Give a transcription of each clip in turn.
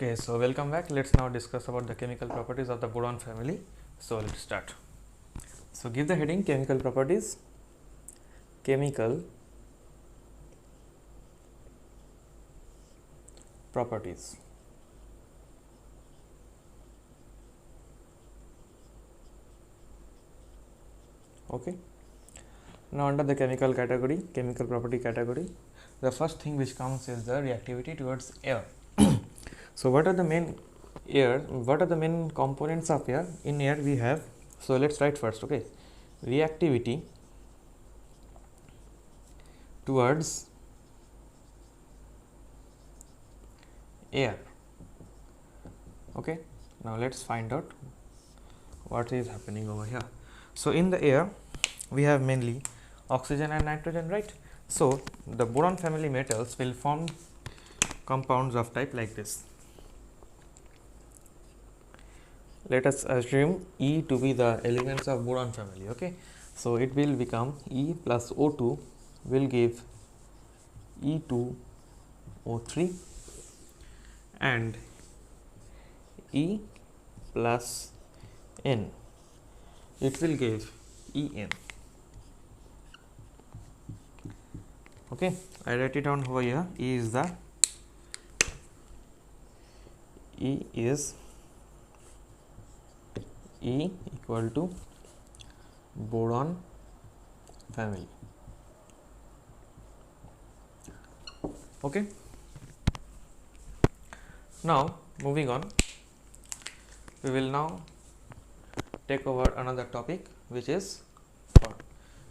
Okay, so welcome back. Let's now discuss about the chemical properties of the boron family. So let's start. So give the heading chemical properties. Chemical properties. Okay. Now under the chemical category, chemical property category, the first thing which comes is the reactivity towards air. So what are the main components of air? In air we have, so let's write first, okay, reactivity towards air. Okay, now let's find out what is happening over here. So in the air we have mainly oxygen and nitrogen, right? So the boron family metals will form compounds of type like this. Let us assume E to be the elements of boron family. Okay, so it will become E plus O2 will give E2O3 and E plus N, it will give En. Okay, I write it down over here. E is E equal to boron family. Okay, now moving on, we will now take over another topic, which is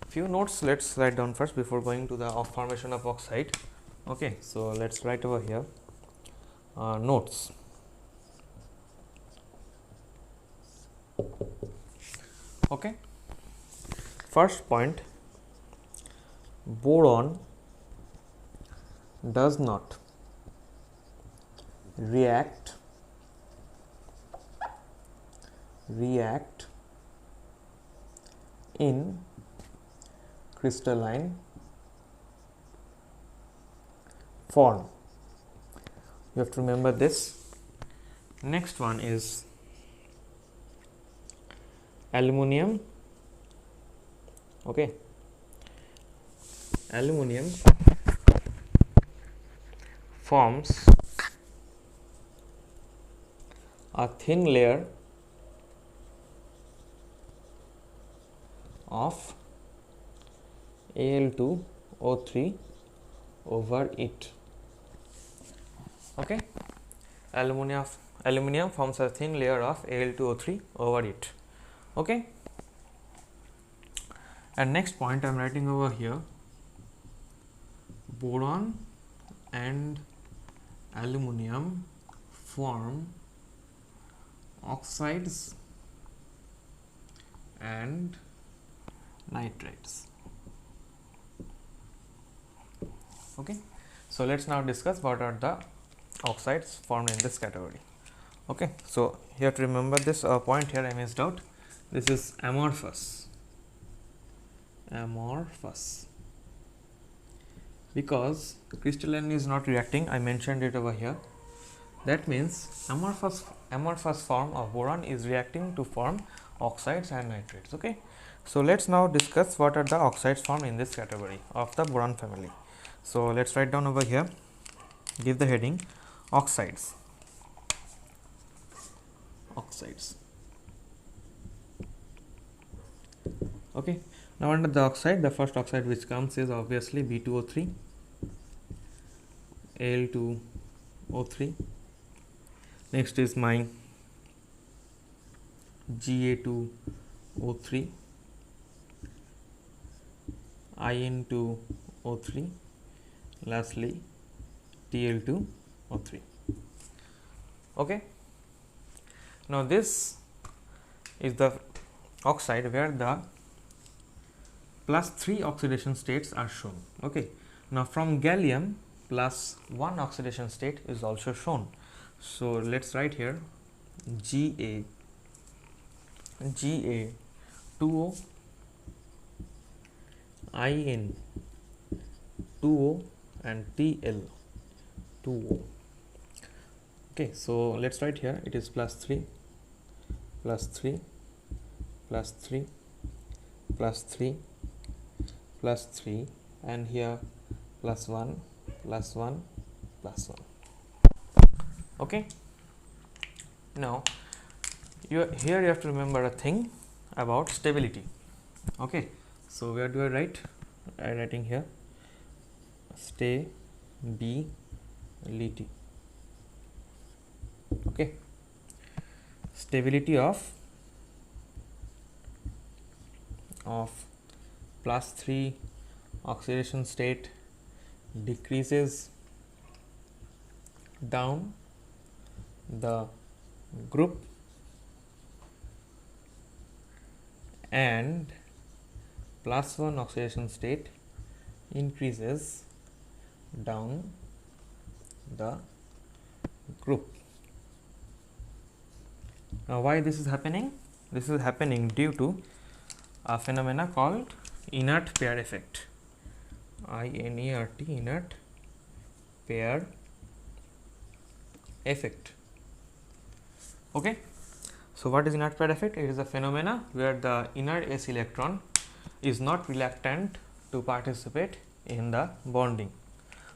few notes. Let's write down first before going to the formation of oxide. Okay, so let's write over here notes. Okay, first point, boron does not react in crystalline form. You have to remember this. Next one is aluminum. Okay, aluminum forms a thin layer of Al2O3 over it. Okay, aluminum forms a thin layer of Al2O3 over it. Okay, and next point I am writing over here, boron and aluminum form oxides and nitrates. Okay, so let's now discuss what are the oxides formed in this category. Okay, so you have to remember this point here I missed out. This is amorphous because crystalline is not reacting. I mentioned it over here. That means amorphous form of boron is reacting to form oxides and nitrates. Okay, so let's now discuss what are the oxides formed in this category of the boron family. So let's write down over here, give the heading oxides. Okay, now under the oxide, the first oxide which comes is obviously B2O3, Al2O3. Next is my Ga2O3, In2O3, lastly Tl2O3. Okay, now this is the oxide where the +3 oxidation states are shown. Okay, now from gallium +1 oxidation state is also shown. So let's write here Ga2O, In2O and Tl2O. Okay, so let's write here, it is plus 3 plus 3 plus 3 plus 3 plus 3, and here plus 1 plus 1 plus 1. Okay, now here you have to remember a thing about stability. Okay, so where do I write? I am writing here stability. Okay, stability of plus 3 oxidation state decreases down the group and plus 1 oxidation state increases down the group. Now, why this is happening? This is happening due to a phenomena called inert pair effect. INERT, inert pair effect. Okay, so what is inert pair effect? It is a phenomena where the inner s electron is not reluctant to participate in the bonding,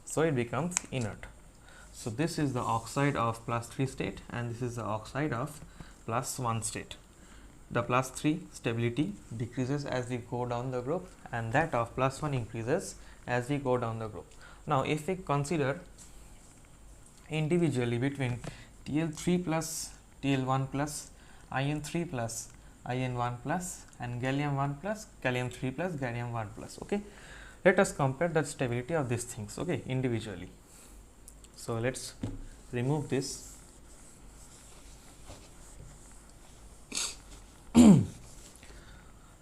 so it becomes inert. So this is the oxide of plus 3 state, and this is the oxide of plus 1 state. The plus 3 stability decreases as we go down the group, and that of plus 1 increases as we go down the group. Now, if we consider individually between TL3 plus, TL1 plus, IN3 plus, IN1 plus, and gallium 1 plus, gallium 3 plus, gallium 1 plus. Okay, let us compare the stability of these things. Okay, individually. So let's remove this.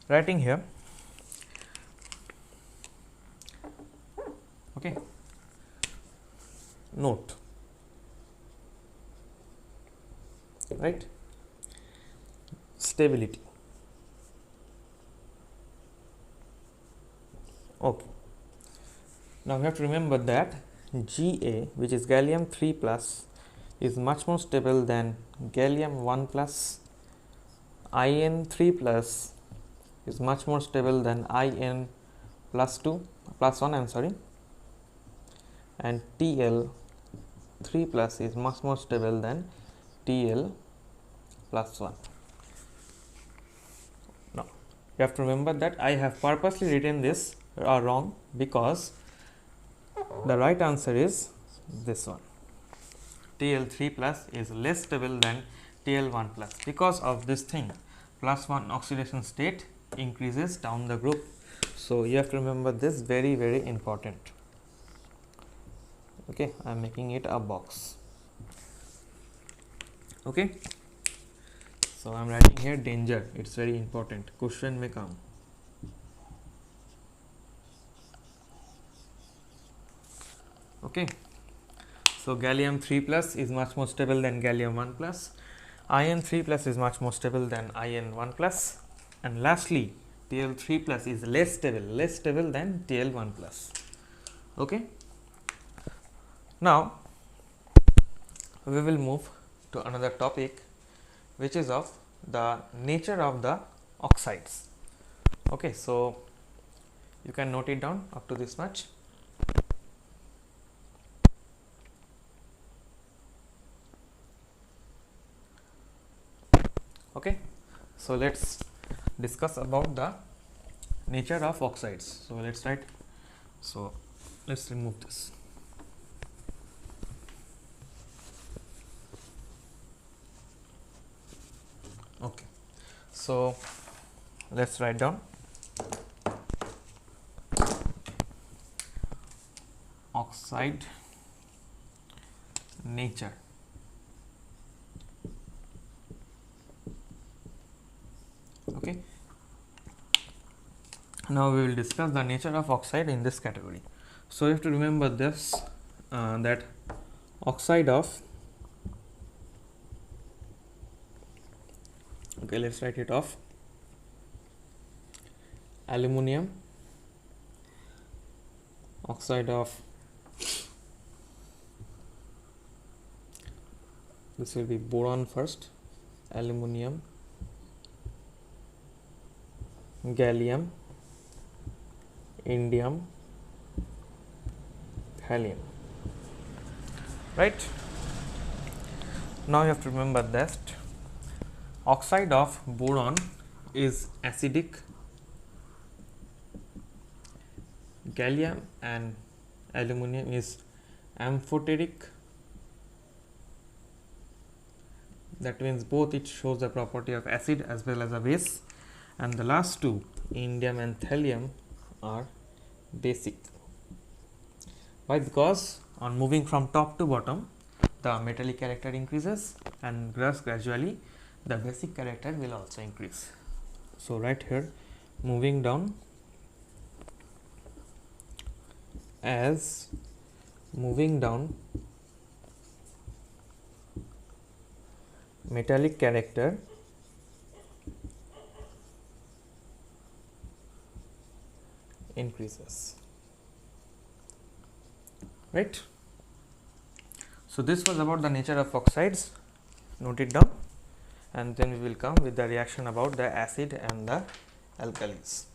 Writing here. Okay, note, right, stability. Okay, now we have to remember that Ga, which is gallium 3 plus, is much more stable than gallium 1 plus. In 3 plus is much more stable than In plus 1, I am sorry, and TL 3 plus is much more stable than TL plus 1. Now, you have to remember that I have purposely written this wrong, because the right answer is this one. TL3 plus is less stable than TL1 plus. Because of this thing, plus 1 oxidation state increases down the group. So you have to remember this, very, very important. Okay, I am making it a box. Okay, so I am writing here danger, it is very important, question may come. Okay, so gallium 3 plus is much more stable than gallium 1 plus, In 3 plus is much more stable than In 1 plus, and lastly TL 3 plus is less stable than TL 1 plus. Okay, now we will move to another topic, which is of the nature of the oxides. Okay, so you can note it down up to this much. Okay, so let's discuss about the nature of oxides. So let's write, so let's remove this. Okay, so let's write down oxide nature. Okay, now we will discuss the nature of oxide in this category. So you have to remember this, that oxide of, okay, let's write it off, aluminum, oxide of This will be boron first, aluminium, gallium, indium, helium. Right? Now you have to remember that oxide of boron is acidic, gallium and aluminium is amphoteric. That means both it shows the property of acid as well as a base, and the last two, indium and thallium, are basic. Why? Because on moving from top to bottom, the metallic character increases, and gradually the basic character will also increase. So right here, moving down, as moving down, metallic character increases. Right? So this was about the nature of oxides. Note it down, and then we will come with the reaction about the acid and the alkalis.